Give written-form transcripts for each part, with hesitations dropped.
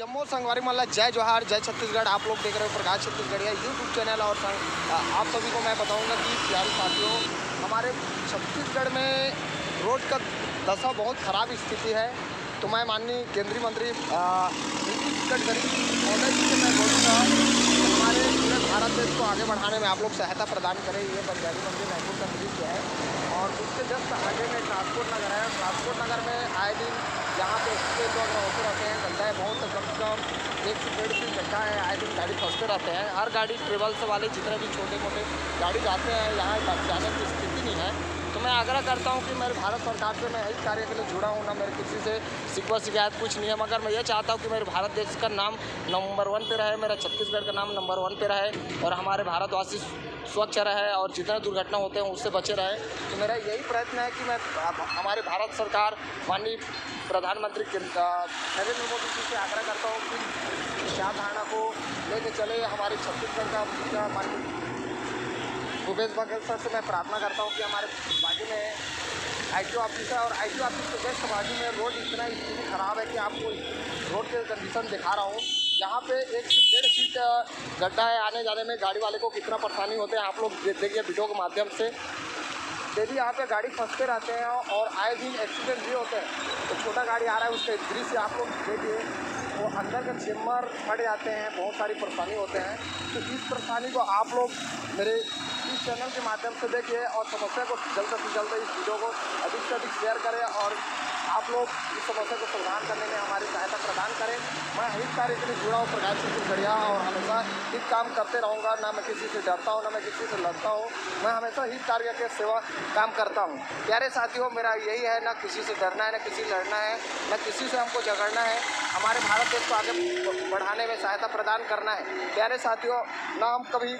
जम्मू संगवारी मल्ला जय जोहार जय छत्तीसगढ़। आप लोग देख रहे हो प्रकाश छत्तीसगढ़िया यूट्यूब चैनल। और आप सभी को मैं बताऊंगा कि प्यारे साथियों, हमारे छत्तीसगढ़ में रोड का दशा बहुत ख़राब स्थिति है। तो मैं माननीय केंद्रीय मंत्री नितिन गडकरी महोदय जी से मैं बोलूँगा हमारे पूरे भारत देश को आगे बढ़ाने में आप लोग सहायता प्रदान करें। ये बंजारी मंदिर रायपुर का दृश्य है और उसके जस्ट आगे में ट्रांसपोर्ट नगर है। ट्रांसपोर्ट नगर में आए दिन यहाँ पे एक्सीडेंट वगैरह होते रहते हैं। गड्ढा है बहुत, कम से कम 1 से 1.5 फीट गड्ढा है। आए दिन गाड़ी फंसते रहते हैं। हर गाड़ी ट्रेवल्स वाले जितने भी छोटे मोटे गाड़ी जाते हैं यहाँ जाने की स्थिति नहीं है। तो मैं आग्रह करता हूँ कि मेरे भारत सरकार से मैं यही कार्य के लिए जुड़ा हूँ। ना मेरे किसी से शिकवा शिकायत कुछ नहीं है, मगर मैं ये चाहता हूँ कि मेरे भारत देश का नाम नंबर 1 पे रहे, मेरा छत्तीसगढ़ का नाम नंबर 1 पे रहे और हमारे भारतवासी स्वच्छ रहे और जितने दुर्घटना होते हैं उससे बचे रहे। तो मेरा यही प्रयत्न है कि मैं हमारे भारत सरकार माननीय प्रधानमंत्री नरेंद्र मोदी जी से आग्रह करता हूँ कि विचारधारा को लेके चले। हमारे छत्तीसगढ़ का मुखिया माननीय भूपेश बघेल सर से मैं प्रार्थना करता हूँ कि हमारे बाजू में ITO ऑफिस है और ITO ऑफिस के जस्ट बाजू में रोड इतना स्थिति ख़राब है कि आपको रोड के कंडीशन दिखा रहा हूँ। यहाँ पे 1 से 1.5 फीट गड्ढा है। आने जाने में गाड़ी वाले को कितना परेशानी होते हैं आप लोग देखिए वीडियो के माध्यम से। डेली यहाँ पे गाड़ी फंसते रहते हैं और आए दिन एक्सीडेंट भी होते हैं। तो छोटा गाड़ी आ रहा है उसके दृश्य आप लोग देखिए, वो अंदर के चेम्बर फट जाते हैं, बहुत सारी परेशानी होते हैं। तो इस परेशानी को आप लोग मेरे इस चैनल के माध्यम से देखिए और समस्या को जल्द से जल्द इस वीडियो को अधिक से अधिक शेयर करें और आप लोग इस समस्या को समाधान करने में हमारी सहायता प्रदान करें। मैं हित कार्य के लिए जुड़ा हूँ प्रकाश छत्तीसगढ़िया और हमेशा हित काम करते रहूँगा। ना मैं किसी से डरता हूँ, ना मैं किसी से लड़ता हूँ। मैं हमेशा हित कार्य के सेवा काम करता हूँ। प्यारे साथियों, मेरा यही है, ना किसी से डरना है, ना किसी से लड़ना है, ना किसी से हमको झगड़ना है। हमारे भारत देश को आगे बढ़ाने में सहायता प्रदान करना है। प्यारे साथियों, ना हम कभी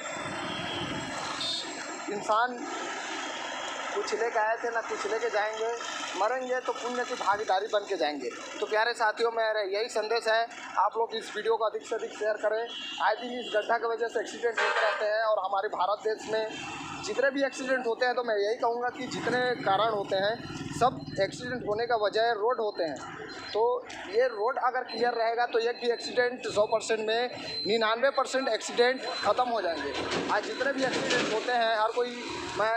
इंसान कुछ लेके आए थे ना कुछ लेके जाएंगे। मरेंगे तो पुण्य की भागीदारी बन के जाएंगे। तो प्यारे साथियों, मेरा यही संदेश है, आप लोग इस वीडियो को अधिक से अधिक शेयर करें। आए दिन इस गड्ढा की वजह से एक्सीडेंट होते रहते हैं और हमारे भारत देश में जितने भी एक्सीडेंट होते हैं, तो मैं यही कहूँगा कि जितने कारण होते हैं सब एक्सीडेंट होने का वजह रोड होते हैं। तो ये रोड अगर क्लियर रहेगा तो एक भी एक्सीडेंट 100% में 99% एक्सीडेंट ख़त्म हो जाएंगे। आज जितने भी एक्सीडेंट होते हैं हर कोई, मैं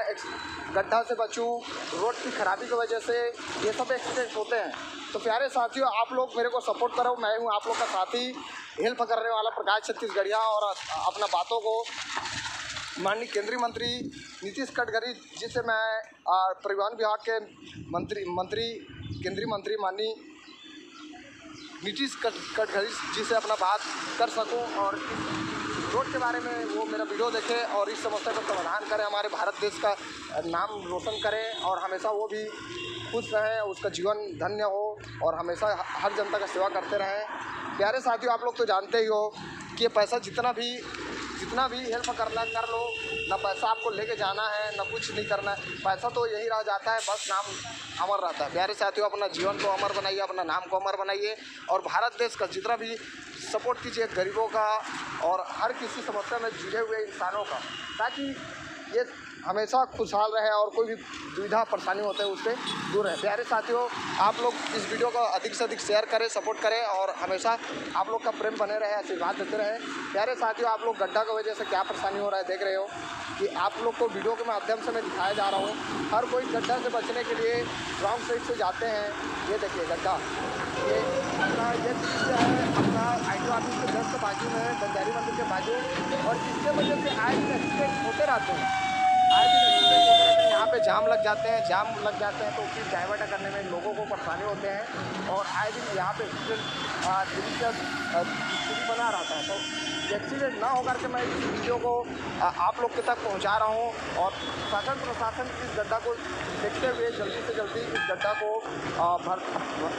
गड्ढा से बचूं, रोड की खराबी की वजह से ये सब एक्सीडेंट होते हैं। तो प्यारे साथियों, आप लोग मेरे को सपोर्ट करो। मैं हूँ आप लोग का साथी, हेल्प करने वाला प्रकाश छत्तीसगढ़िया। और अपना बातों को माननीय केंद्रीय मंत्री नीतीश गडकरी जी से मैं परिवहन विभाग के मंत्री केंद्रीय मंत्री माननीय नीतीश गडकरी जी से अपना बात कर सकूं और इस रोड के बारे में वो मेरा वीडियो देखें और इस समस्या का समाधान करें, हमारे भारत देश का नाम रोशन करें और हमेशा वो भी खुश रहें, उसका जीवन धन्य हो और हमेशा हर जनता का सेवा करते रहें। प्यारे साथियों, आप लोग तो जानते ही हो कि पैसा जितना भी हेल्प करना कर लो, ना पैसा आपको लेके जाना है ना कुछ नहीं करना है। पैसा तो यही रह जाता है, बस नाम अमर रहता है। प्यारे साथियों, अपना जीवन को अमर बनाइए, अपना नाम को अमर बनाइए और भारत देश का जितना भी सपोर्ट कीजिए गरीबों का और हर किसी समस्या में जुड़े हुए इंसानों का, ताकि ये हमेशा खुशहाल रहे और कोई भी दुविधा परेशानी होते है उससे दूर रहे। प्यारे साथियों, आप लोग इस वीडियो को अधिक से अधिक शेयर करें, सपोर्ट करें और हमेशा आप लोग का प्रेम बने रहे, आशीर्वाद देते रहे। प्यारे साथियों, आप लोग गड्ढा की वजह से क्या परेशानी हो रहा है देख रहे हो कि आप लोग को वीडियो के माध्यम से मैं दिखाया जा रहा हूँ। हर कोई गड्ढा से बचने के लिए रॉन्ग साइड से जाते हैं। ये देखिए गड्ढा, ये अपना ये दृश्य है अपना ITO ऑफिस के जस्ट बाजू में, बंजारी मंदिर के बाजू, और इसके वजह से आए दिन एक्सीडेंट होते रहते हैं। आए दिन एक्सीडेंट होते रहते हैं, यहाँ पे जाम लग जाते हैं तो फिर डाइवर्ट करने में लोगों को परेशानी होते हैं और आए दिन यहाँ पे एक्सीडेंट स्थिति बना रहता है। तो एक्सीडेंट ना होकर के मैं इस वीडियो को आप लोग के तक पहुँचा रहा हूँ और शासन प्रशासन इस गड्ढा को देखते हुए जल्दी से जल्दी इस गड्ढा को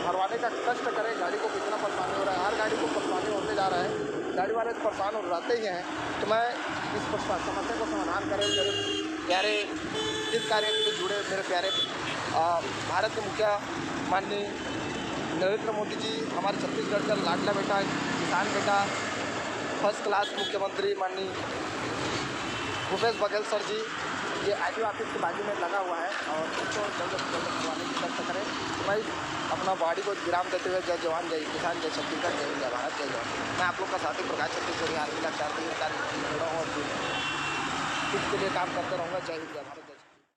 भरवाने का कष्ट करें। गाड़ी को कितना परेशानी हो रहा है, हर गाड़ी को परेशानी होते जा रहा है, गाड़ी वाले परेशान हो रहते ही हैं। तो मैं इस समस्या को समाधान करें। मेरे प्यारे इस कार्य से जुड़े मेरे प्यारे भारत के मुखिया माननीय नरेंद्र मोदी जी, हमारे छत्तीसगढ़ का लाडला बेटा, किसान बेटा, फर्स्ट क्लास मुख्यमंत्री माननीय भूपेश बघेल सर जी, ये ITO ऑफिस के बाजू में लगा हुआ है और इसको जल्द से जल्द करवाने की कोशिश करें। तो मैं अपना बॉडी को विराम देते हुए जय जवान जय किसान जय छत्तीसगढ़ जय भारत। मैं आप लोग का साथी प्रकाश छत्तीसगढ़ी आर्मी का 4 दिन और के लिए काम करते रहूँगा। जय हिंद जय भारत।